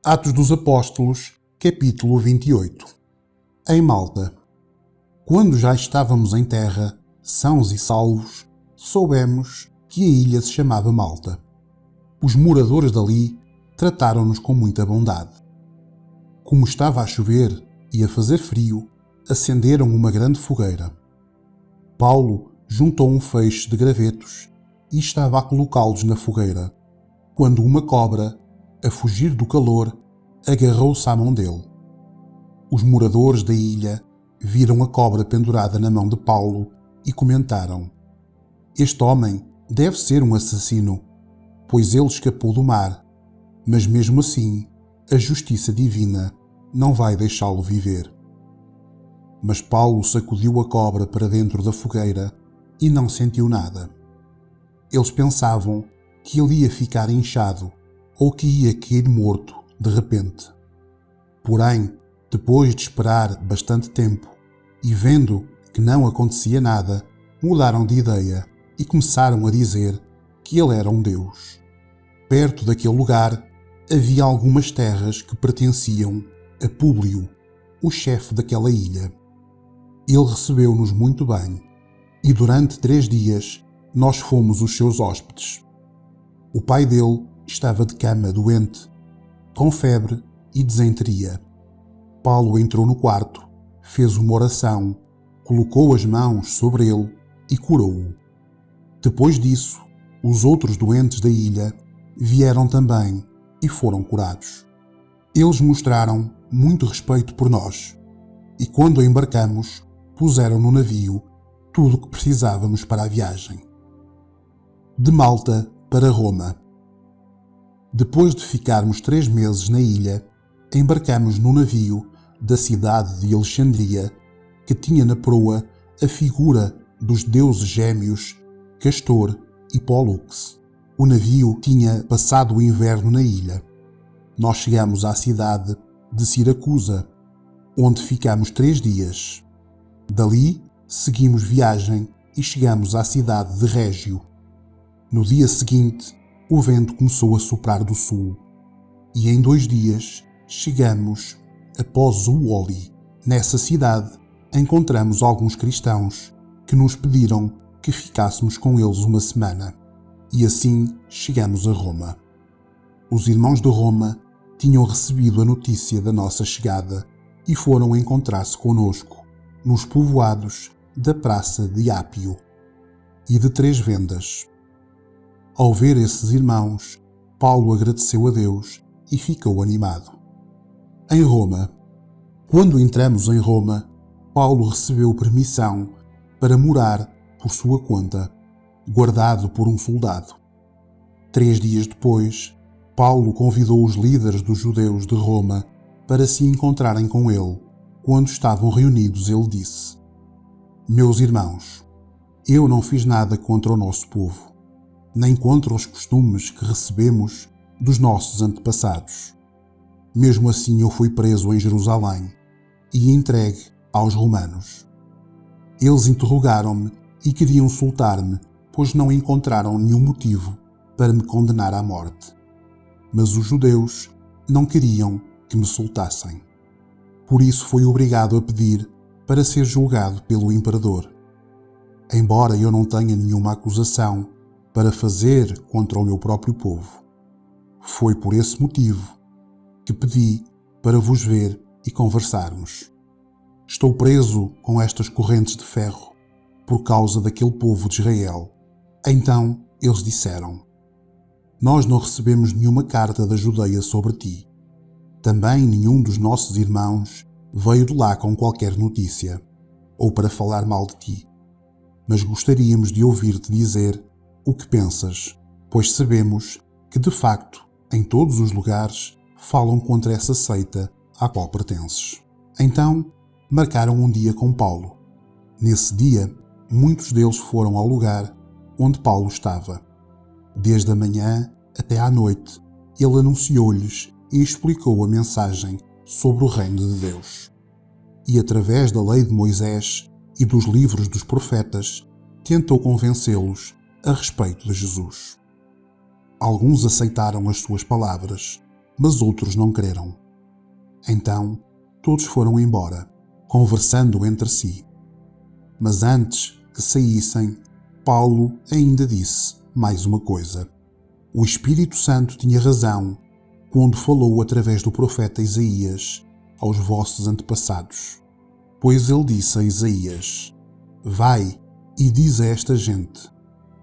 Atos dos Apóstolos, capítulo 28. Em Malta. Quando já estávamos em terra, sãos e salvos, soubemos que a ilha se chamava Malta. Os moradores dali trataram-nos com muita bondade. Como estava a chover e a fazer frio, acenderam uma grande fogueira. Paulo juntou um feixe de gravetos e estava a colocá-los na fogueira, quando uma cobra, a fugir do calor, agarrou-se à mão dele. Os moradores da ilha viram a cobra pendurada na mão de Paulo e comentaram: "Este homem deve ser um assassino, pois ele escapou do mar, mas mesmo assim a justiça divina não vai deixá-lo viver." Mas Paulo sacudiu a cobra para dentro da fogueira e não sentiu nada. Eles pensavam que ele ia ficar inchado ou que ia cair morto de repente. Porém, depois de esperar bastante tempo e vendo que não acontecia nada, mudaram de ideia e começaram a dizer que ele era um deus. Perto daquele lugar havia algumas terras que pertenciam a Públio, o chefe daquela ilha. Ele recebeu-nos muito bem e durante 3 dias nós fomos os seus hóspedes. O pai dele estava de cama doente, com febre e disenteria. Paulo entrou no quarto, fez uma oração, colocou as mãos sobre ele e curou-o. Depois disso, os outros doentes da ilha vieram também e foram curados. Eles mostraram muito respeito por nós e quando embarcamos, puseram no navio tudo o que precisávamos para a viagem. De Malta para Roma. Depois de ficarmos 3 meses na ilha, embarcamos no navio da cidade de Alexandria, que tinha na proa a figura dos deuses gêmeos Castor e Pólux. O navio tinha passado o inverno na ilha. Nós chegamos à cidade de Siracusa, onde ficamos 3 dias. Dali, seguimos viagem e chegamos à cidade de Régio. No dia seguinte, o vento começou a soprar do sul e em 2 dias chegamos a Pozzuoli. Nessa cidade encontramos alguns cristãos que nos pediram que ficássemos com eles uma semana e assim chegamos a Roma. Os irmãos de Roma tinham recebido a notícia da nossa chegada e foram encontrar-se conosco nos povoados da Praça de Ápio e de 3 Vendas. Ao ver esses irmãos, Paulo agradeceu a Deus e ficou animado. Em Roma. Quando entramos em Roma, Paulo recebeu permissão para morar por sua conta, guardado por um soldado. 3 dias depois, Paulo convidou os líderes dos judeus de Roma para se encontrarem com ele. Quando estavam reunidos, ele disse: "Meus irmãos, eu não fiz nada contra o nosso povo, nem contra os costumes que recebemos dos nossos antepassados. Mesmo assim eu fui preso em Jerusalém e entregue aos romanos. Eles interrogaram-me e queriam soltar-me, pois não encontraram nenhum motivo para me condenar à morte. Mas os judeus não queriam que me soltassem. Por isso fui obrigado a pedir para ser julgado pelo imperador. Embora eu não tenha nenhuma acusação para fazer contra o meu próprio povo. Foi por esse motivo que pedi para vos ver e conversarmos. Estou preso com estas correntes de ferro por causa daquele povo de Israel." Então eles disseram: "Nós não recebemos nenhuma carta da Judeia sobre ti. Também nenhum dos nossos irmãos veio de lá com qualquer notícia, ou para falar mal de ti. Mas gostaríamos de ouvir-te dizer o que pensas, pois sabemos que, de facto, em todos os lugares, falam contra essa seita à qual pertences." Então, marcaram um dia com Paulo. Nesse dia, muitos deles foram ao lugar onde Paulo estava. Desde a manhã até à noite, ele anunciou-lhes e explicou a mensagem sobre o reino de Deus. E através da lei de Moisés e dos livros dos profetas, tentou convencê-los a respeito de Jesus. Alguns aceitaram as suas palavras mas outros não creram. Então, todos foram embora, conversando entre si. Mas antes que saíssem, Paulo ainda disse mais uma coisa. O Espírito Santo tinha razão quando falou através do profeta Isaías aos vossos antepassados. Pois ele disse a Isaías: Vai e diz a esta gente: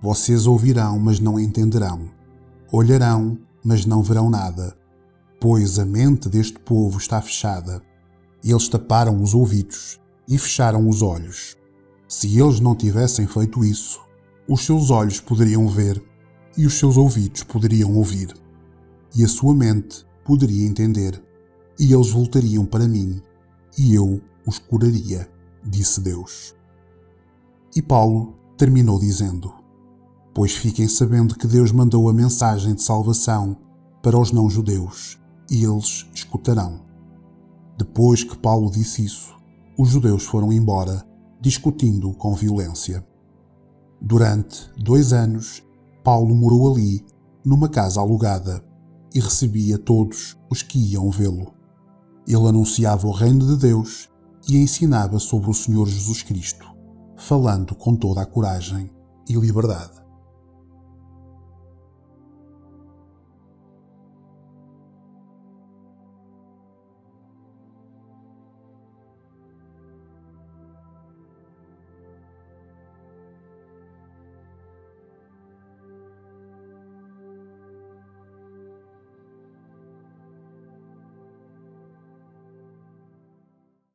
Vocês ouvirão, mas não entenderão. Olharão, mas não verão nada. Pois a mente deste povo está fechada. Eles taparam os ouvidos e fecharam os olhos. Se eles não tivessem feito isso, os seus olhos poderiam ver e os seus ouvidos poderiam ouvir. E a sua mente poderia entender, e eles voltariam para mim, e eu os curaria, disse Deus. E Paulo terminou dizendo: Pois fiquem sabendo que Deus mandou a mensagem de salvação para os não-judeus, e eles escutarão. Depois que Paulo disse isso, os judeus foram embora, discutindo com violência. Durante 2 anos, Paulo morou ali, numa casa alugada, e recebia todos os que iam vê-lo. Ele anunciava o reino de Deus e ensinava sobre o Senhor Jesus Cristo, falando com toda a coragem e liberdade.